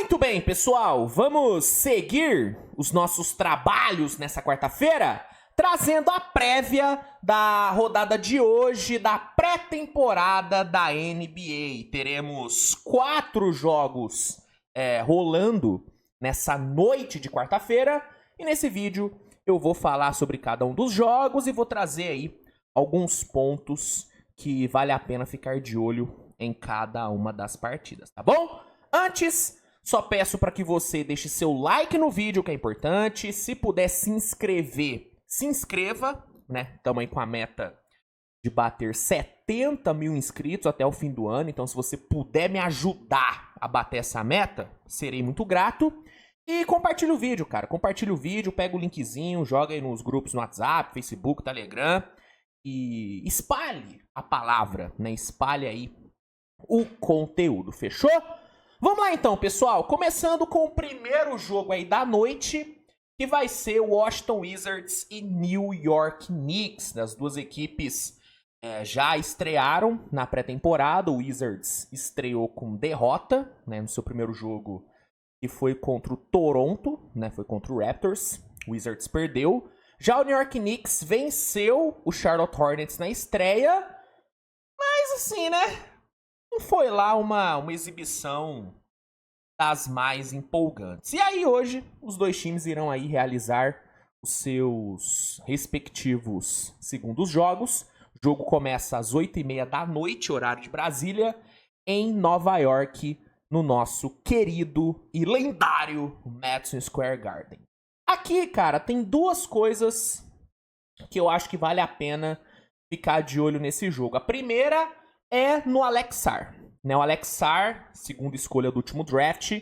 Muito bem, pessoal, vamos seguir os nossos trabalhos nessa quarta-feira, trazendo a prévia da rodada de hoje da pré-temporada da NBA. Teremos 4 jogos rolando nessa noite de quarta-feira, e nesse vídeo eu vou falar sobre cada um dos jogos e vou trazer aí alguns pontos que vale a pena ficar de olho em cada uma das partidas, tá bom? Antes, só peço para que você deixe seu like no vídeo, que é importante. Se puder se inscrever, se inscreva, né? Estamos aí com a meta de bater 70 mil inscritos até o fim do ano. Então, se você puder me ajudar a bater essa meta, serei muito grato. E compartilha o vídeo, cara. Compartilha o vídeo, pega o linkzinho, joga aí nos grupos no WhatsApp, Facebook, Telegram. E espalhe a palavra, né? Espalhe aí o conteúdo, fechou? Vamos lá então, pessoal. Começando com o primeiro jogo aí da noite, que vai ser o Washington Wizards e New York Knicks. As duas equipes já estrearam na pré-temporada. O Wizards estreou com derrota, né, no seu primeiro jogo, que foi contra o Toronto, né, foi contra o Raptors. O Wizards perdeu. Já o New York Knicks venceu o Charlotte Hornets na estreia, mas assim, né, não foi lá uma exibição das mais empolgantes. E aí hoje os dois times irão aí realizar os seus respectivos segundos jogos. O jogo começa às 8h30 da noite, horário de Brasília, em Nova York, no nosso querido e lendário Madison Square Garden. Aqui, cara, tem duas coisas que eu acho que vale a pena ficar de olho nesse jogo. A primeira é no Alex Sarr. O Alex Sarr, segunda escolha do último draft,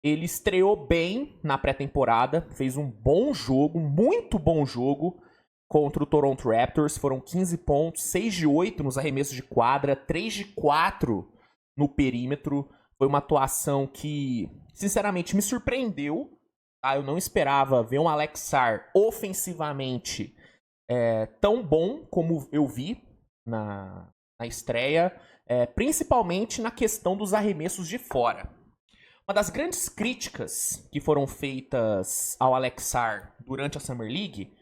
ele estreou bem na pré-temporada, fez um bom jogo, muito bom jogo contra o Toronto Raptors. Foram 15 pontos, 6 de 8 nos arremessos de quadra, 3 de 4 no perímetro. Foi uma atuação que, sinceramente, me surpreendeu. Tá? Eu não esperava ver um Alex Sarr ofensivamente tão bom como eu vi na estreia, principalmente na questão dos arremessos de fora. Uma das grandes críticas que foram feitas ao Alex Sarr durante a Summer League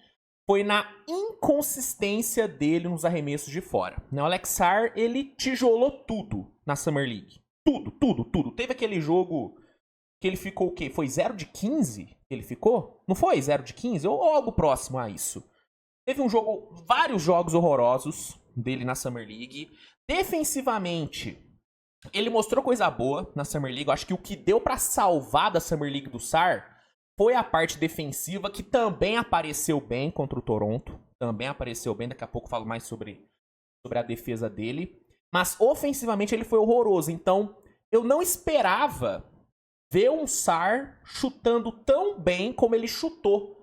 foi na inconsistência dele nos arremessos de fora. O Alex Sarr, ele tijolou tudo na Summer League. Tudo. Teve aquele jogo que ele ficou o quê? Foi 0 de 15 que ele ficou? Não foi 0 de 15? Ou algo próximo a isso. Teve vários jogos horrorosos dele na Summer League. Defensivamente, ele mostrou coisa boa na Summer League. Eu acho que o que deu pra salvar da Summer League do Sarr foi a parte defensiva, que também apareceu bem contra o Toronto. Também apareceu bem, daqui a pouco eu falo mais sobre a defesa dele. Mas ofensivamente ele foi horroroso. Então, eu não esperava ver um Sarr chutando tão bem como ele chutou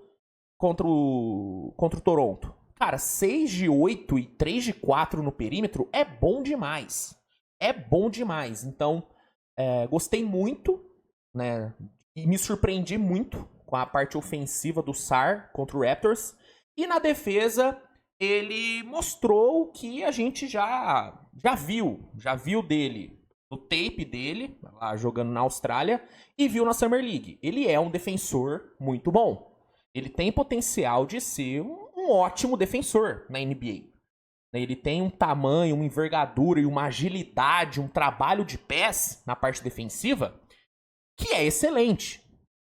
contra o Toronto. Cara, 6 de 8 e 3 de 4 no perímetro é bom demais. É bom demais. Então, gostei muito, né? E me surpreendi muito com a parte ofensiva do Sarr contra o Raptors. E na defesa, ele mostrou o que a gente já viu dele no tape dele, lá jogando na Austrália, e viu na Summer League. Ele é um defensor muito bom. Ele tem potencial de ser um ótimo defensor na NBA. Ele tem um tamanho, uma envergadura e uma agilidade, um trabalho de pés na parte defensiva que é excelente.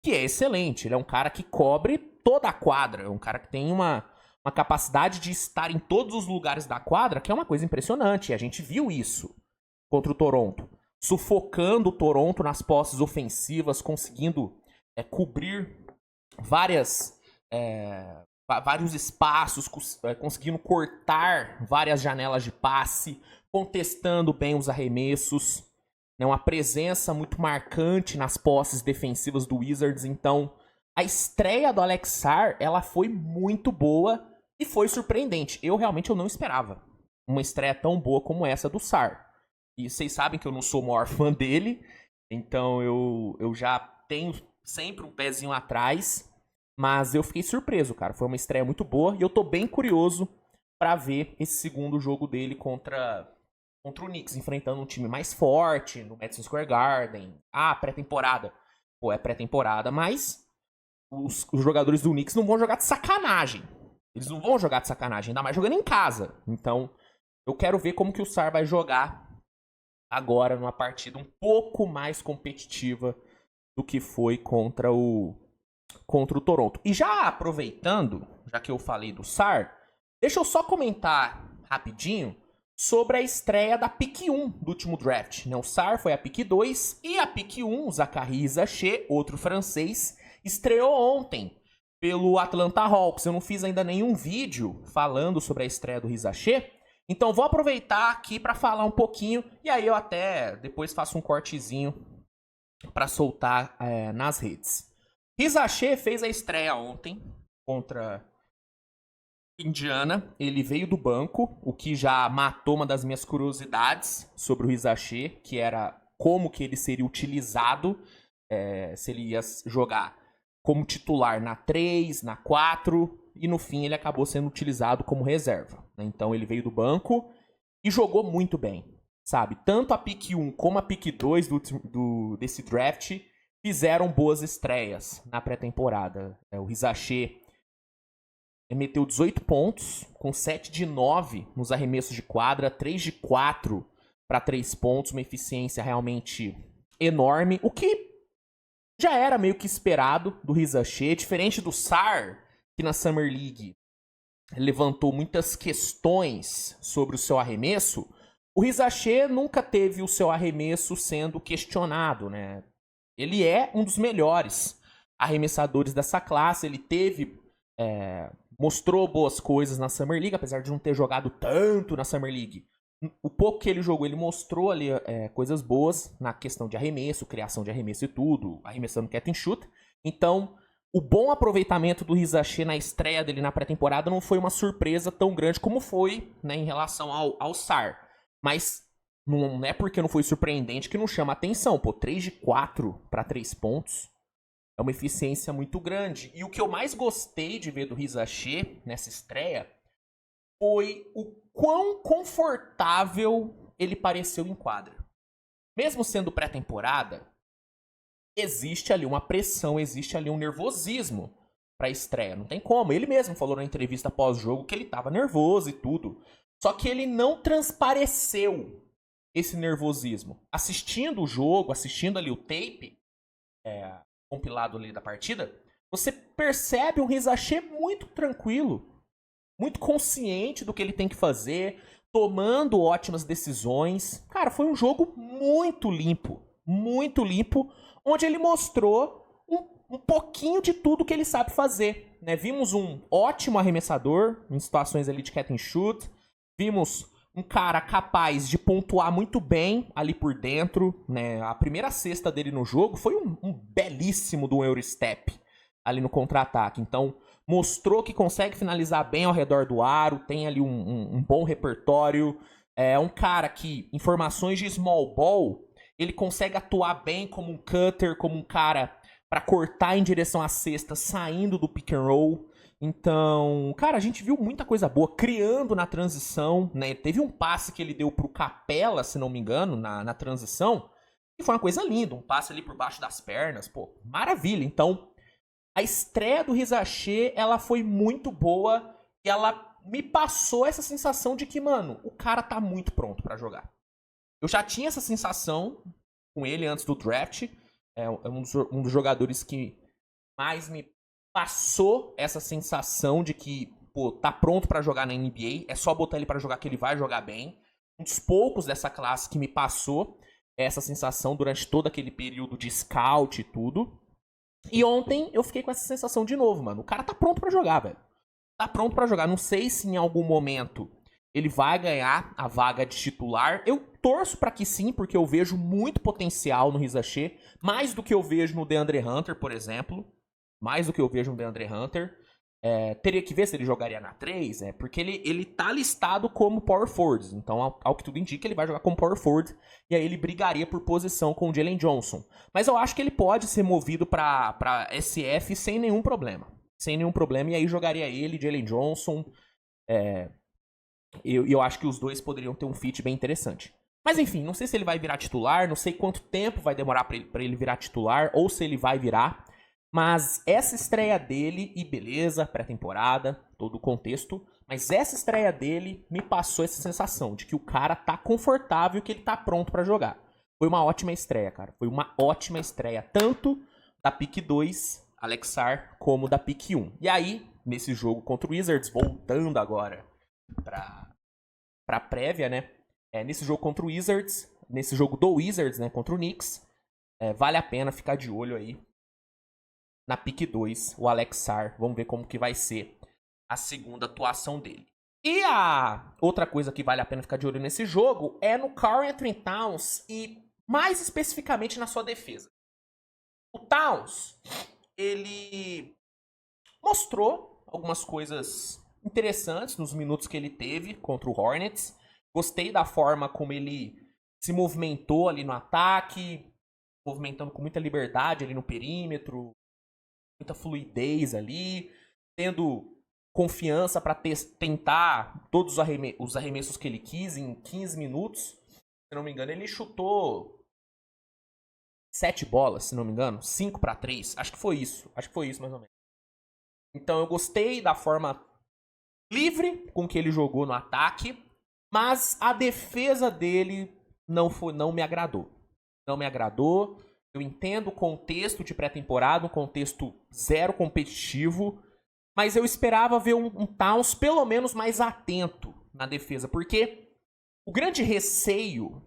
Ele é um cara que cobre toda a quadra. É um cara que tem uma capacidade de estar em todos os lugares da quadra, que é uma coisa impressionante. E a gente viu isso contra o Toronto. Sufocando o Toronto nas posses ofensivas, conseguindo cobrir vários espaços, conseguindo cortar várias janelas de passe, contestando bem os arremessos, né, uma presença muito marcante nas posses defensivas do Wizards. Então, a estreia do Alex Sarr, ela foi muito boa e foi surpreendente. Eu realmente não esperava uma estreia tão boa como essa do Sarr. E vocês sabem que eu não sou o maior fã dele, então eu já tenho sempre um pezinho atrás. Mas eu fiquei surpreso, cara. Foi uma estreia muito boa e eu tô bem curioso pra ver esse segundo jogo dele contra o Knicks, enfrentando um time mais forte no Madison Square Garden. Pré-temporada. pô, é pré-temporada, mas os jogadores do Knicks não vão jogar de sacanagem. Eles não vão jogar de sacanagem, ainda mais jogando em casa. Então, eu quero ver como que o Sarr vai jogar agora numa partida um pouco mais competitiva do que foi contra o Toronto. E já aproveitando, já que eu falei do Sarr, deixa eu só comentar rapidinho sobre a estreia da pick 1 do último draft. O Sarr foi a pick 2 e a pick 1, o Zaccharie Risacher, outro francês, estreou ontem pelo Atlanta Hawks. Eu não fiz ainda nenhum vídeo falando sobre a estreia do Risacher, então vou aproveitar aqui para falar um pouquinho e aí eu até depois faço um cortezinho para soltar nas redes. Risacher fez a estreia ontem contra Indiana. Ele veio do banco, o que já matou uma das minhas curiosidades sobre o Risacher, que era como que ele seria utilizado, se ele ia jogar como titular na 3, na 4, e no fim ele acabou sendo utilizado como reserva. Então ele veio do banco e jogou muito bem, sabe? Tanto a pick 1 como a pick 2 desse draft fizeram boas estreias na pré-temporada. O Risacher meteu 18 pontos, com 7 de 9 nos arremessos de quadra, 3 de 4 para 3 pontos, uma eficiência realmente enorme, o que já era meio que esperado do Risacher, diferente do Sarr, que na Summer League levantou muitas questões sobre o seu arremesso. O Risacher nunca teve o seu arremesso sendo questionado, né? Ele é um dos melhores arremessadores dessa classe, ele mostrou boas coisas na Summer League, apesar de não ter jogado tanto na Summer League. O pouco que ele jogou, ele mostrou ali coisas boas na questão de arremesso, criação de arremesso e tudo, arremessando catch and shoot. Então, o bom aproveitamento do Risacher na estreia dele na pré-temporada não foi uma surpresa tão grande como foi, né, em relação ao Sarr. Mas não é porque não foi surpreendente que não chama atenção. Pô, 3 de 4 para 3 pontos é uma eficiência muito grande. E o que eu mais gostei de ver do Risacher nessa estreia foi o quão confortável ele pareceu em quadra. Mesmo sendo pré-temporada, existe ali uma pressão, existe ali um nervosismo pra estreia. Não tem como. Ele mesmo falou na entrevista pós-jogo que ele tava nervoso e tudo. Só que ele não transpareceu esse nervosismo. Assistindo o jogo, assistindo ali o tape compilado ali da partida, você percebe um Risacher muito tranquilo, muito consciente do que ele tem que fazer, tomando ótimas decisões. Cara, foi um jogo muito limpo, onde ele mostrou um pouquinho de tudo que ele sabe fazer, né? Vimos um ótimo arremessador em situações ali de catch and shoot, vimos um cara capaz de pontuar muito bem ali por dentro, né? A primeira cesta dele no jogo foi um belíssimo do Eurostep ali no contra-ataque. Então, mostrou que consegue finalizar bem ao redor do aro, tem ali um bom repertório. É um cara que, em formações de small ball, ele consegue atuar bem como um cutter, como um cara para cortar em direção à cesta, saindo do pick and roll. Então, cara, a gente viu muita coisa boa, criando na transição, né? Teve um passe que ele deu pro Capela, se não me engano, na transição, e foi uma coisa linda, um passe ali por baixo das pernas, pô, maravilha. Então, a estreia do Risacher, ela foi muito boa e ela me passou essa sensação de que, mano, o cara tá muito pronto pra jogar. Eu já tinha essa sensação com ele antes do draft, é um dos jogadores que mais me passou essa sensação de que, pô, tá pronto pra jogar na NBA, é só botar ele pra jogar que ele vai jogar bem. Um dos poucos dessa classe que me passou essa sensação durante todo aquele período de scout e tudo. E ontem eu fiquei com essa sensação de novo, mano. O cara tá pronto pra jogar, velho. Tá pronto pra jogar. Não sei se em algum momento ele vai ganhar a vaga de titular. Eu torço pra que sim, porque eu vejo muito potencial no Risacher. Mais do que eu vejo no DeAndre Hunter, por exemplo. Mais do que eu vejo no DeAndre Hunter. Teria que ver se ele jogaria na 3, porque ele tá listado como power forward. Então, ao que tudo indica, ele vai jogar como power forward. E aí ele brigaria por posição com o Jalen Johnson. Mas eu acho que ele pode ser movido pra SF sem nenhum problema. Sem nenhum problema. E aí jogaria ele, Jalen Johnson. Eu acho que os dois poderiam ter um fit bem interessante. Mas enfim, não sei se ele vai virar titular, não sei quanto tempo vai demorar pra ele virar titular, ou se ele vai virar. Mas essa estreia dele, e beleza, pré-temporada, todo o contexto, mas essa estreia dele me passou essa sensação de que o cara tá confortável e que ele tá pronto pra jogar. Foi uma ótima estreia, cara. Foi uma ótima estreia, tanto da pick 2, Alexar, como da pick 1. E aí, nesse jogo contra o Wizards, voltando agora pra prévia, né? Nesse jogo contra o Wizards, nesse jogo do Wizards, né, contra o Knicks, vale a pena ficar de olho aí na pick 2, o Alexar. Vamos ver como que vai ser a segunda atuação dele. E a outra coisa que vale a pena ficar de olho nesse jogo é no Karl-Anthony Towns e mais especificamente na sua defesa. O Towns, ele mostrou algumas coisas interessantes nos minutos que ele teve contra o Hornets. Gostei da forma como ele se movimentou ali no ataque, movimentando com muita liberdade ali no perímetro, muita fluidez ali, tendo confiança para tentar todos os arremessos que ele quis em 15 minutos. Se não me engano, ele chutou 7 bolas, se não me engano, 5 para 3. Acho que foi isso mais ou menos. Então eu gostei da forma livre com que ele jogou no ataque, mas a defesa dele não me agradou. Não me agradou. Eu entendo o contexto de pré-temporada, um contexto zero competitivo, mas eu esperava ver um Towns pelo menos mais atento na defesa, porque o grande receio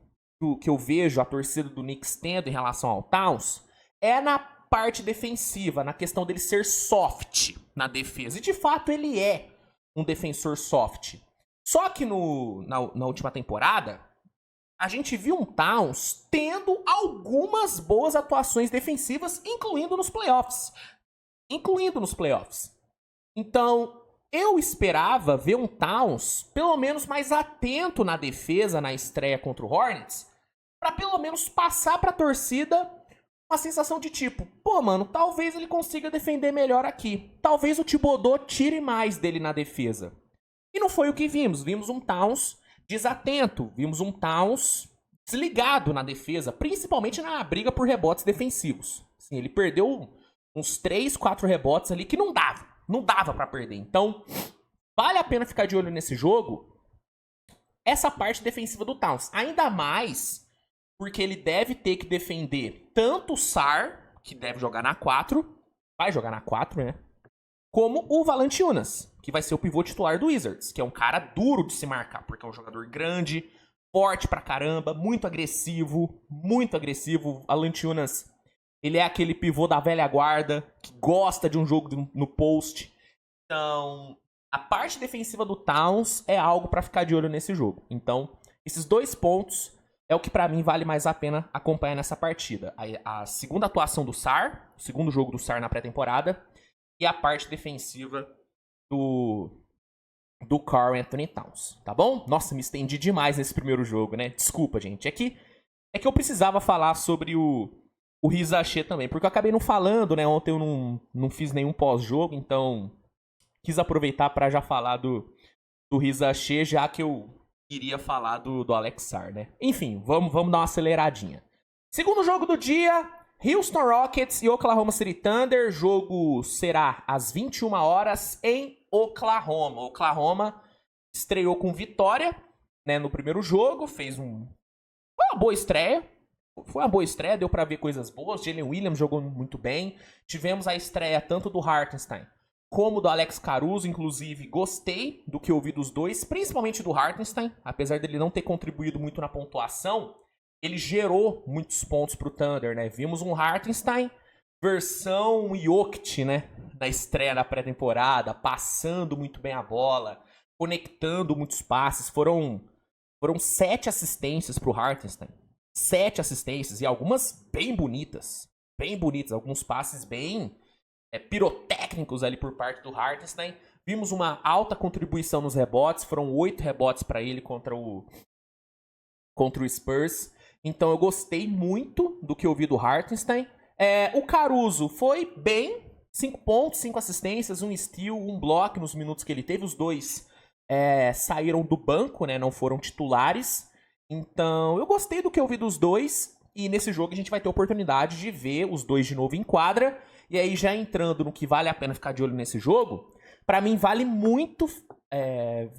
que eu vejo a torcida do Knicks tendo em relação ao Towns é na parte defensiva, na questão dele ser soft na defesa. E de fato ele é um defensor soft. Só que na última temporada, a gente viu um Towns tendo algumas boas atuações defensivas, incluindo nos playoffs. Então, eu esperava ver um Towns pelo menos mais atento na defesa na estreia contra o Hornets, para pelo menos passar para a torcida uma sensação de tipo, pô, mano, talvez ele consiga defender melhor aqui. Talvez o Thibodeau tire mais dele na defesa. E não foi o que vimos. Vimos um Towns desatento. Vimos um Towns desligado na defesa, principalmente na briga por rebotes defensivos. Assim, ele perdeu uns 3, 4 rebotes ali que não dava. Não dava pra perder. Então, vale a pena ficar de olho nesse jogo. Essa parte defensiva do Towns. Ainda mais porque ele deve ter que defender tanto o Sar, que deve jogar na 4, vai jogar na 4, né? Como o Valanciunas, que vai ser o pivô titular do Wizards, que é um cara duro de se marcar, porque é um jogador grande, forte pra caramba, muito agressivo, muito agressivo. Valanciunas, ele é aquele pivô da velha guarda, que gosta de um jogo no post. Então, a parte defensiva do Towns é algo pra ficar de olho nesse jogo. Então, esses 2 pontos é o que pra mim vale mais a pena acompanhar nessa partida. A segunda atuação do Sar, o segundo jogo do Sar na pré-temporada, e a parte defensiva do Karl-Anthony Towns, tá bom? Nossa, me estendi demais nesse primeiro jogo, né? Desculpa, gente. É que eu precisava falar sobre o Riz Achê também, porque eu acabei não falando, né? Ontem eu não fiz nenhum pós-jogo, então quis aproveitar para já falar do Riz Achê, já que eu iria falar do Alexar, né? Enfim, vamos dar uma aceleradinha. Segundo jogo do dia, Houston Rockets e Oklahoma City Thunder. O jogo será às 21 horas em Oklahoma. Oklahoma estreou com vitória, né, no primeiro jogo, fez foi uma boa estreia. Foi uma boa estreia, deu pra ver coisas boas. Jalen Williams jogou muito bem. Tivemos a estreia tanto do Hartenstein como do Alex Caruso. Inclusive, gostei do que eu ouvi dos dois, principalmente do Hartenstein. Apesar dele não ter contribuído muito na pontuação, ele gerou muitos pontos pro Thunder, né? Vimos um Hartenstein versão Jokic, né? Na estreia da pré-temporada, passando muito bem a bola, conectando muitos passes. Foram 7 assistências pro Hartenstein. 7 assistências e algumas bem bonitas. Bem bonitas, alguns passes bem pirotécnicos ali por parte do Hartenstein. Vimos uma alta contribuição nos rebotes. Foram 8 rebotes para ele contra o Spurs. Então eu gostei muito do que eu vi do Hartenstein. O Caruso foi bem. 5 pontos, 5 assistências, 1 steal, 1 bloco nos minutos que ele teve. Os dois saíram do banco, né? Não foram titulares. Então, eu gostei do que eu vi dos dois. E nesse jogo a gente vai ter a oportunidade de ver os dois de novo em quadra. E aí, já entrando no que vale a pena ficar de olho nesse jogo, pra mim vale muito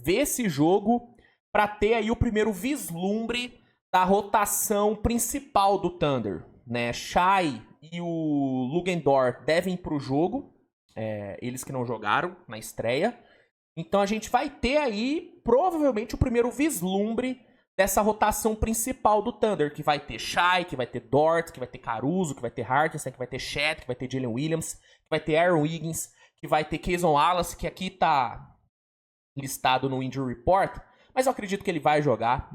ver esse jogo pra ter aí o primeiro vislumbre da rotação principal do Thunder, né? Shai e o Lugendorf devem ir pro jogo, eles que não jogaram na estreia. Então a gente vai ter aí, provavelmente, o primeiro vislumbre dessa rotação principal do Thunder, que vai ter Shai, que vai ter Dort, que vai ter Caruso, que vai ter Hartenstein, que vai ter Chet, que vai ter Jalen Williams, que vai ter Aaron Wiggins, que vai ter Cason Wallace, que aqui tá listado no Injury Report, mas eu acredito que ele vai jogar,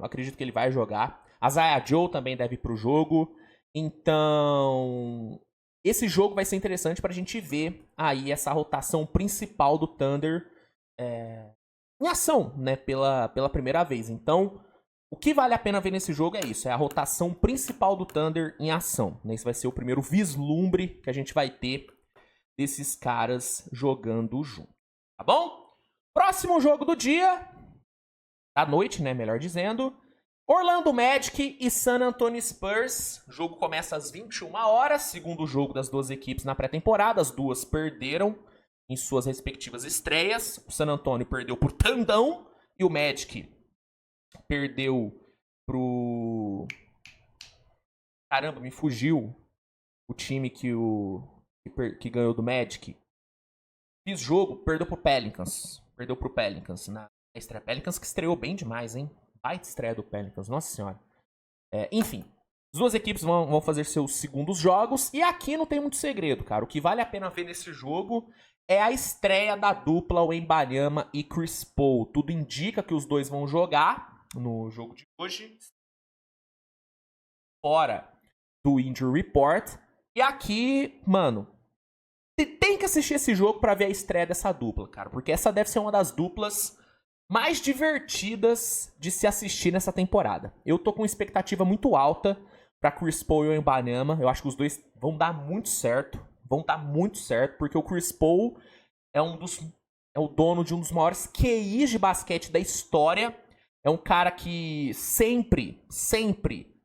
A Zaya Joe também deve ir pro jogo. Então, esse jogo vai ser interessante pra gente ver aí essa rotação principal do Thunder em ação, né, pela primeira vez. Então, o que vale a pena ver nesse jogo é isso, é a rotação principal do Thunder em ação, né? Esse vai ser o primeiro vislumbre que a gente vai ter desses caras jogando junto, tá bom? Próximo jogo do dia, da noite, né, melhor dizendo, Orlando Magic e San Antonio Spurs. O jogo começa às 21 horas, segundo jogo das duas equipes na pré-temporada. As duas perderam em suas respectivas estreias. O San Antonio perdeu por tandão e o Magic perdeu pro... Caramba, me fugiu o time que ganhou do Magic. Fiz jogo, perdeu pro Pelicans. Na estreia. Pelicans que estreou bem demais, hein? Baita estreia do Pelicans, nossa senhora. Enfim, as duas equipes vão fazer seus segundos jogos. E aqui não tem muito segredo, cara. O que vale a pena ver nesse jogo é a estreia da dupla Wembanyama e Chris Paul. Tudo indica que os dois vão jogar no jogo de hoje, fora do Injury Report. E aqui, mano, tem que assistir esse jogo pra ver a estreia dessa dupla, cara. Porque essa deve ser uma das duplas mais divertidas de se assistir nessa temporada. Eu tô com expectativa muito alta pra Chris Paul e o Wembanyama. Eu acho que os dois vão dar muito certo. Porque o Chris Paul é o dono de um dos maiores QIs de basquete da história. É um cara que sempre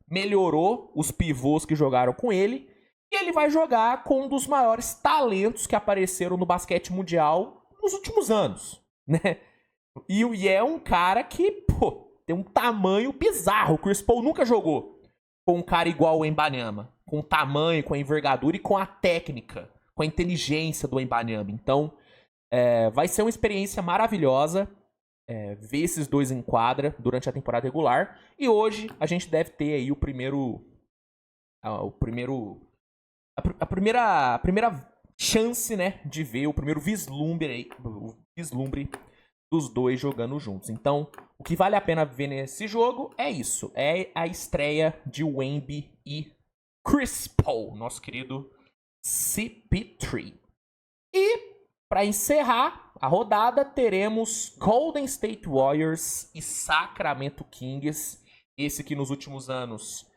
melhorou os pivôs que jogaram com ele. E ele vai jogar com um dos maiores talentos que apareceram no basquete mundial nos últimos anos, né? E é um cara que, tem um tamanho bizarro. O Chris Paul nunca jogou com um cara igual o Wembanyama. Com o tamanho, com a envergadura e com a técnica, com a inteligência do Wembanyama. Então, vai ser uma experiência maravilhosa ver esses dois em quadra durante a temporada regular. E hoje a gente deve ter aí a primeira chance, né, de ver o primeiro vislumbre dos dois jogando juntos. Então, o que vale a pena ver nesse jogo é isso. É a estreia de Wemby e Chris Paul, nosso querido CP3. E, para encerrar a rodada, teremos Golden State Warriors e Sacramento Kings. Esse que nos últimos anos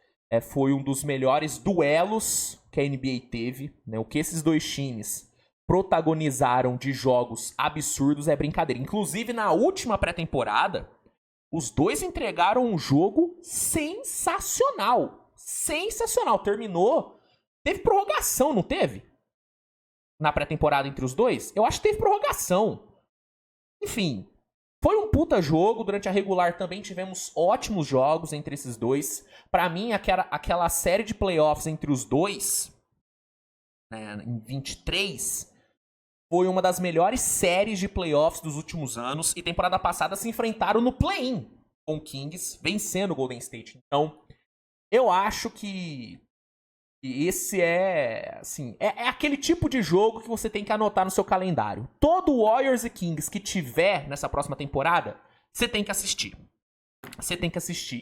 foi um dos melhores duelos que a NBA teve, né? O que esses dois times protagonizaram de jogos absurdos é brincadeira. Inclusive, na última pré-temporada, os dois entregaram um jogo sensacional. Terminou. Teve prorrogação, não teve? Na pré-temporada entre os dois? Eu acho que teve prorrogação. Enfim, foi um puta jogo. Durante a regular também tivemos ótimos jogos entre esses dois. Pra mim, aquela série de playoffs entre os dois, em 23, foi uma das melhores séries de playoffs dos últimos anos. E temporada passada se enfrentaram no play-in com o Kings, vencendo o Golden State. Então, eu acho que esse é aquele tipo de jogo que você tem que anotar no seu calendário. Todo Warriors e Kings que tiver nessa próxima temporada, você tem que assistir.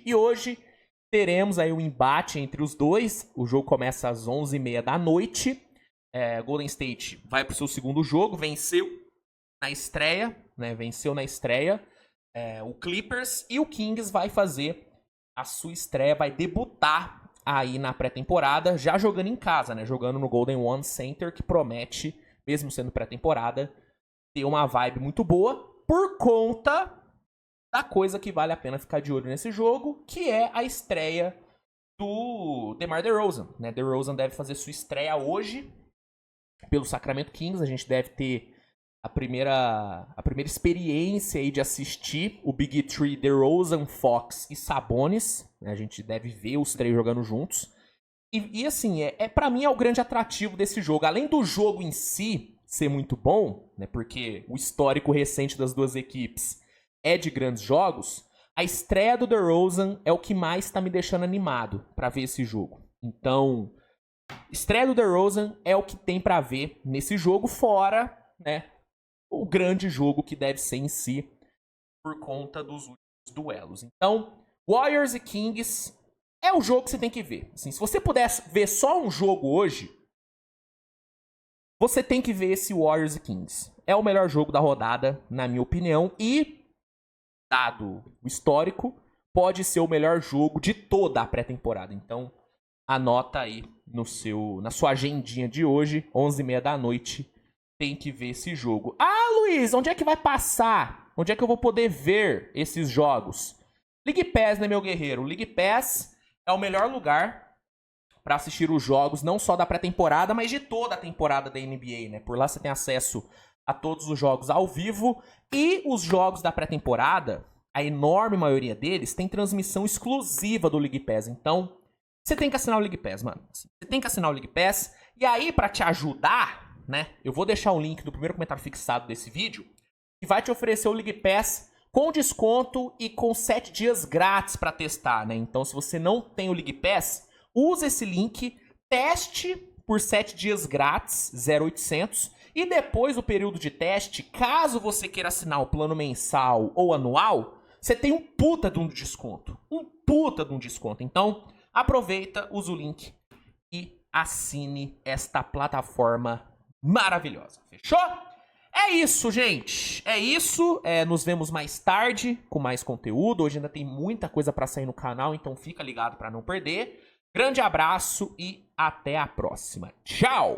E hoje teremos aí o embate entre os dois. O jogo começa às 11h30 da noite. Golden State vai pro seu segundo jogo, venceu na estreia, o Clippers, e o Kings vai fazer a sua estreia, vai debutar aí na pré-temporada, já jogando em casa, né? Jogando no Golden One Center, que promete, mesmo sendo pré-temporada, ter uma vibe muito boa, por conta da coisa que vale a pena ficar de olho nesse jogo, que é a estreia do DeMar DeRozan, né? DeRozan deve fazer sua estreia hoje pelo Sacramento Kings. A gente deve ter a primeira experiência aí de assistir o Big Three, DeRozan, Fox e Sabonis, né? A gente deve ver os três jogando juntos. E assim, para mim é o grande atrativo desse jogo. Além do jogo em si ser muito bom, né? Porque o histórico recente das duas equipes é de grandes jogos, a estreia do DeRozan é o que mais tá me deixando animado pra ver esse jogo. Então, estreia do DeRozan é o que tem pra ver nesse jogo, fora, né, o grande jogo que deve ser em si, por conta dos últimos duelos. Então, Warriors e Kings é o jogo que você tem que ver. Assim, se você pudesse ver só um jogo hoje, você tem que ver esse Warriors e Kings. É o melhor jogo da rodada, na minha opinião, e dado o histórico, pode ser o melhor jogo de toda a pré-temporada. Então, anota aí na sua agendinha de hoje, 11h30 da noite, tem que ver esse jogo. Ah, Luiz, onde é que vai passar? Onde é que eu vou poder ver esses jogos? League Pass, né, meu guerreiro? O League Pass é o melhor lugar para assistir os jogos, não só da pré-temporada, mas de toda a temporada da NBA, né? Por lá você tem acesso a todos os jogos ao vivo, e os jogos da pré-temporada, a enorme maioria deles, tem transmissão exclusiva do League Pass. Então, você tem que assinar o League Pass, mano. Você tem que assinar o League Pass. E aí, pra te ajudar, né, eu vou deixar o link do primeiro comentário fixado desse vídeo, que vai te oferecer o League Pass com desconto e com 7 dias grátis pra testar, né? Então, se você não tem o League Pass, use esse link, teste por 7 dias grátis, 0,800, e depois do período de teste, caso você queira assinar o plano mensal ou anual, você tem um puta de um desconto. Um puta de um desconto. Então, aproveita, usa o link e assine esta plataforma maravilhosa. Fechou? É isso, gente. É isso. Nos vemos mais tarde com mais conteúdo. Hoje ainda tem muita coisa pra sair no canal, então fica ligado pra não perder. Grande abraço e até a próxima. Tchau!